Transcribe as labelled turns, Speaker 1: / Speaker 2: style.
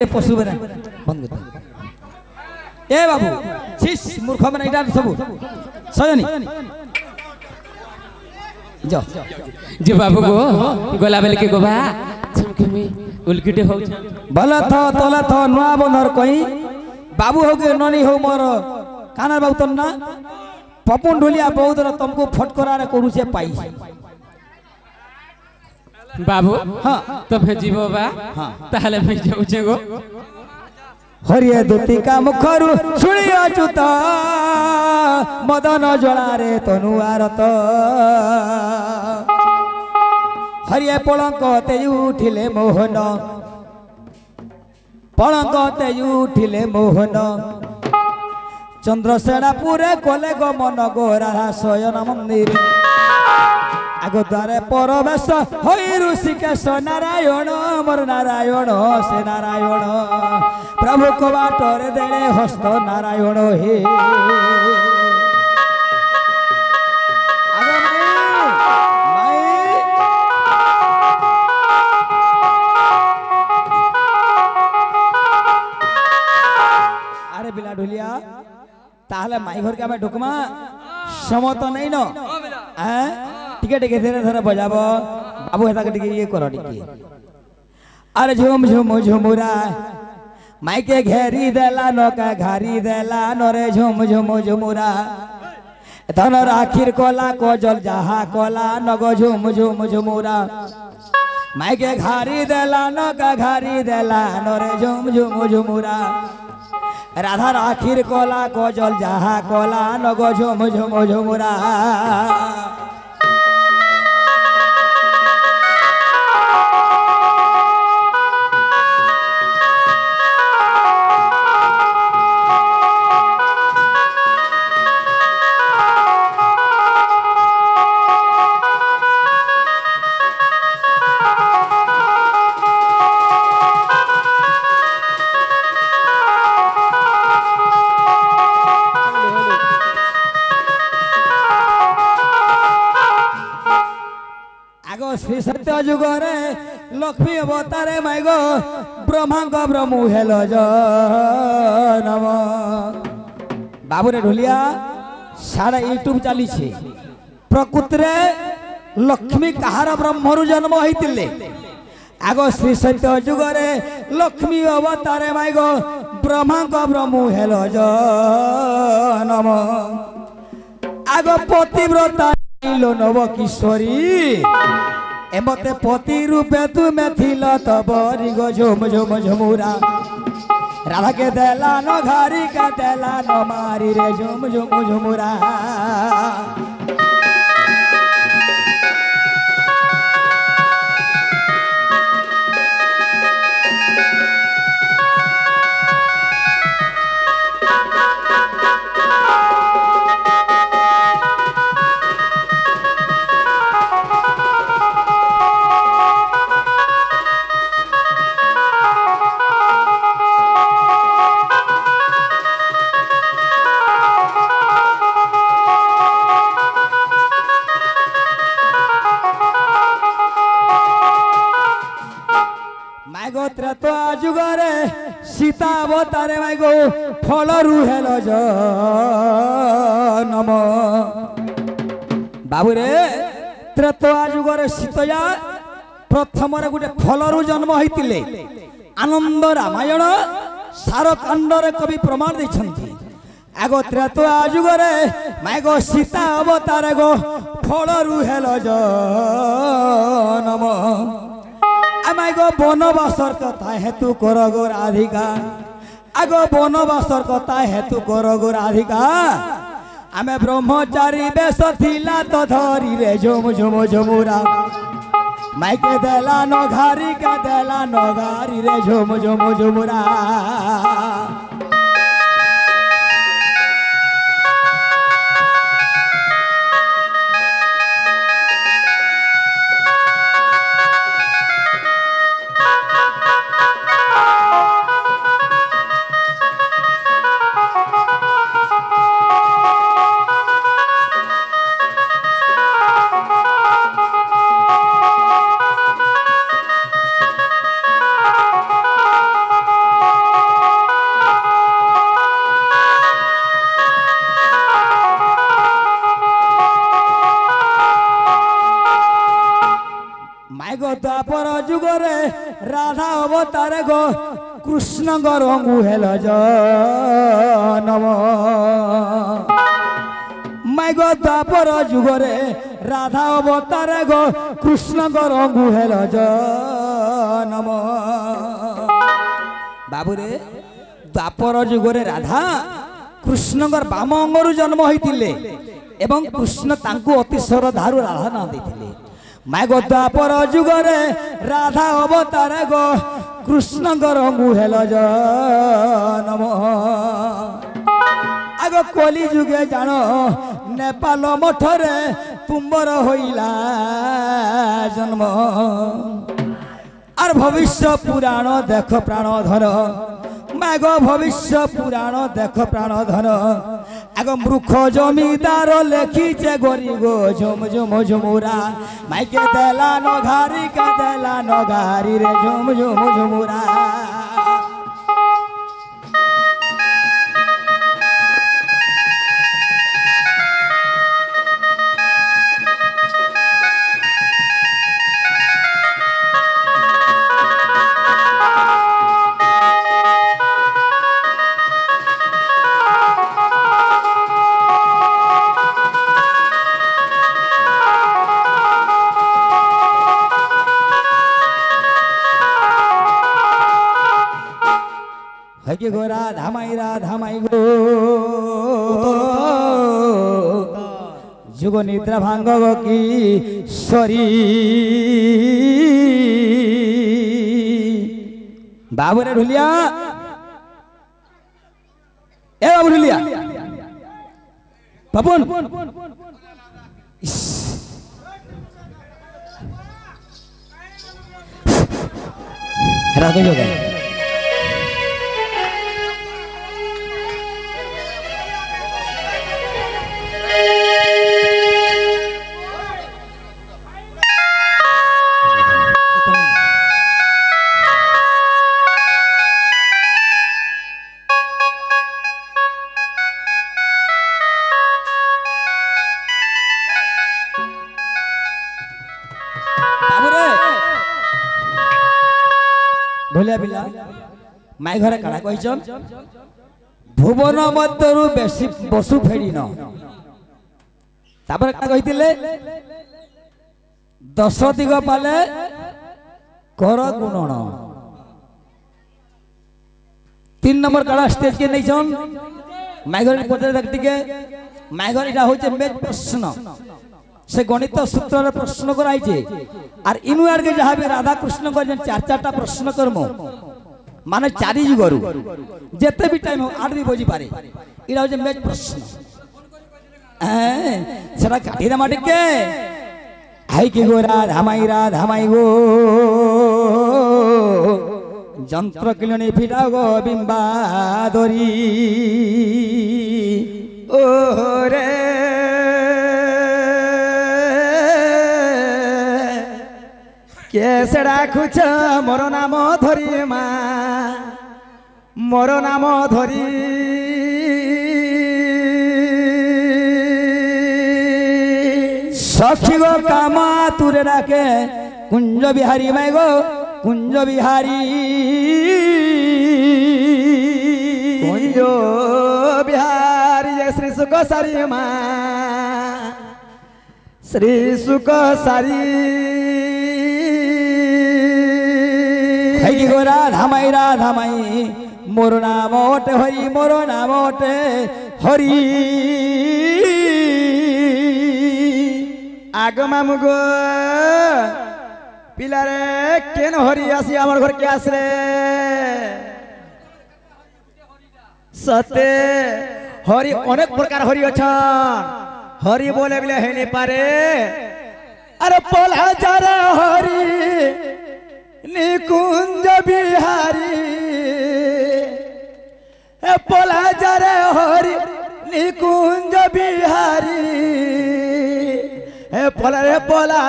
Speaker 1: पशु बना बंद कर ए बाबू छिस मूर्ख बना इटा सब सजनी जो
Speaker 2: जे बाबू को गोला बेल के गोबा चमकेमी उलकिटे हो
Speaker 1: भला थ तला थ नुआ बंदर कहीं बाबू हो के ननी हो मोर काना बाबू तन ना पपुन ढोलिया बहुत तुमको फटकरा करू से पाई
Speaker 2: बाबू
Speaker 1: हाँ
Speaker 2: तो भेजिबो बा
Speaker 1: हाँ
Speaker 2: ताहले मैं जाउछे गो
Speaker 1: हरिये दुती का मुखरु सुनियो चुत मदन जला रे तनुआरत हरिये पलंक ते उठिले मोहन पलंक ते उठिले मोहन चंद्रसेनापुरे कले गमन गोरा शयन मंदिर आगो द्वारे परमेश हई ऋषिकेश नारायण मोर नारायण से नारायण प्रभु को बाटरे देले हस्त नारायण हे आगो माई अरे बिला ढोलिया ताहले माई घर के हमें ढुकमा समत नहीं न टिके टिके धीरे धीरे बजाबो बाबू हेता के टिके ये करो टिके अरे झुम झुम झुमुरा माइके घेरी देला नका घारी देला नरे झुम झुम झुमुरा धन राखिर कोला को जल जहा कोला नगो झुम झुम झुमुरा माइके घारी देला नका घारी देला नरे झुम झुम झुमुरा राधा राखिर कोला को जल जहा कोला नगो झुम झुम झुमुरा श्री सत्य जुगरे लक्ष्मी अवतारे माइगो ब्रह्मांग ब्रह्मु हेलो नम बाबू रे ढोलिया सारा यूट्यूब चली छे प्रकृतरे लक्ष्मी कहार ब्रह्मरु जन्म होइतिले आगो श्री सत्य जुगरे लक्ष्मी अवतारे माइगो ब्रह्मांग ब्रह्मु हेलो नम आगो पतिव्रता लो नव किशोरी एमते पति रूपे तुमे थिल तब रिगो झुम झुम झुमुरा राधा के देला न घारी का देला न मारी रे झुम झुम झुमुरा तो जुगरे सीता अवतारे माइगो फल रुहेल नम बाबू रे त्रेतया जुगरे सीतया प्रथम गोटे फलरु जन्म होइतिले आनंद रामायण सार कांडरे कवि प्रमाण देछंती आगो त्रेतया जुगरे माइगो सीता अवतारे गो फल रुहेल नम आगो बनवासर कथा हेतु कर गो राधिका आगो बनवासर कथा हेतु कर गो राधिका आमे ब्रह्मचारी बेश थिला तो धरी रे झुम झुम झुमुरा माइके देला न घारी का देला न घारी रे झुम झुम झुमुरा ଅବତାର ଗୋ କୃଷ୍ଣଙ୍କ ରଙ୍ଗୁ ହେଲ ଜନମ ମାଇଗ ଦ୍ୱାପର ଯୁଗରେ ରାଧା ଅବତାର ଗୋ କୃଷ୍ଣଙ୍କ ରଙ୍ଗୁ ହେଲ ଜନମ ବାବୁରେ ଦ୍ୱାପର ଯୁଗରେ ରାଧା କୃଷ୍ଣଙ୍କର ବାମ ଅଙ୍ଗରୁ ଜନ୍ମ ହୋଇଥିଲେ ଏବଂ କୃଷ୍ଣ ତାଙ୍କୁ ଅତି ଶ୍ରଦ୍ଧାରୁ ରାଧା ନାଁ ଦେଇଥିଲେ ମାଇଗ ଦ୍ୱାପର ଯୁଗରେ ରାଧା ଅବତାର ଗୋ କୃଷ୍ଣଙ୍କ ରଙ୍ଗୁ ହେଲ ଜନମ আগ কলি যুগে জান নেপাল মঠরে তুম্বর হইলা জন্ম আর ভবিষ্য পুরাণ দেখ প্রাণধর মাগ ভবিষ্য পুরাণ দেখ প্রাণধর আগ মূর্খ জমিদার লেখিছে গরি গো ঝুম ঝুম ঝুমুরা মাইকে দেলা নঘারি কে দেলা নঘারি রে ঝুম ঝুম ঝুমুরা হইকে গো রাধা মাই গো যুগ নিদ্রা ভাঙ্গ কি সরি বাবুরে ঢুলিয়া এ বাবু ঢুলিয়া পাপন রাধে যোগে ঢোলিয়া পিলা মাই ঘরে কাড়া কইছন ভুবন মধ্যরু বেশি বসু ফেড়িন তারপরে কাড়া কইতিলে 10 দিগ পালে কর গুণন 3 নম্বর কাড়া স্টেজ কে নেইছন মাই ঘরে পড়তে দেখতিকে মাই ঘরে এটা হচ্ছে মেজ প্রশ্ন से गणित सूत्र प्रश्न कराइछे और इनु आगे जहाँ भी राधा कृष्ण को 4-4टा प्रश्न करमो माने 4 जुगरु जेते भी टाइम हो 8 भी बजी पारे इरा हो मेज प्रश्न सेटा काटी रे माटी के हाई के गो राधा माई गो যন্ত্র কিলনি ফিটা গো বিম্বাদরি ও রে কেসে রাখুছ মোর নাম ধরি মা মোর নাম ধরি সখী গো কামা তুরে ডাকে কুঞ্জ বিহারী মাই গো কুঞ্জ বিহারী কুঞ্জ বিহারী শ্রী সুখ সারি মা শ্রী সুখ সারি গো রাধা মাই মোর নাম ওটে হরি মোর নাম ওটে হরি আগ মামু গো পিলারে কেন হরি আসি আমার ঘর কে আসরে সতে হরি অনেক প্রকার হরি অছন হরি বলে বলে হেনি পারে আরে পলা যারা হরি নিকুঞ্জ বিহারী পলা যারে হরি নিকুঞ্জ বিহারী পলা রে পলা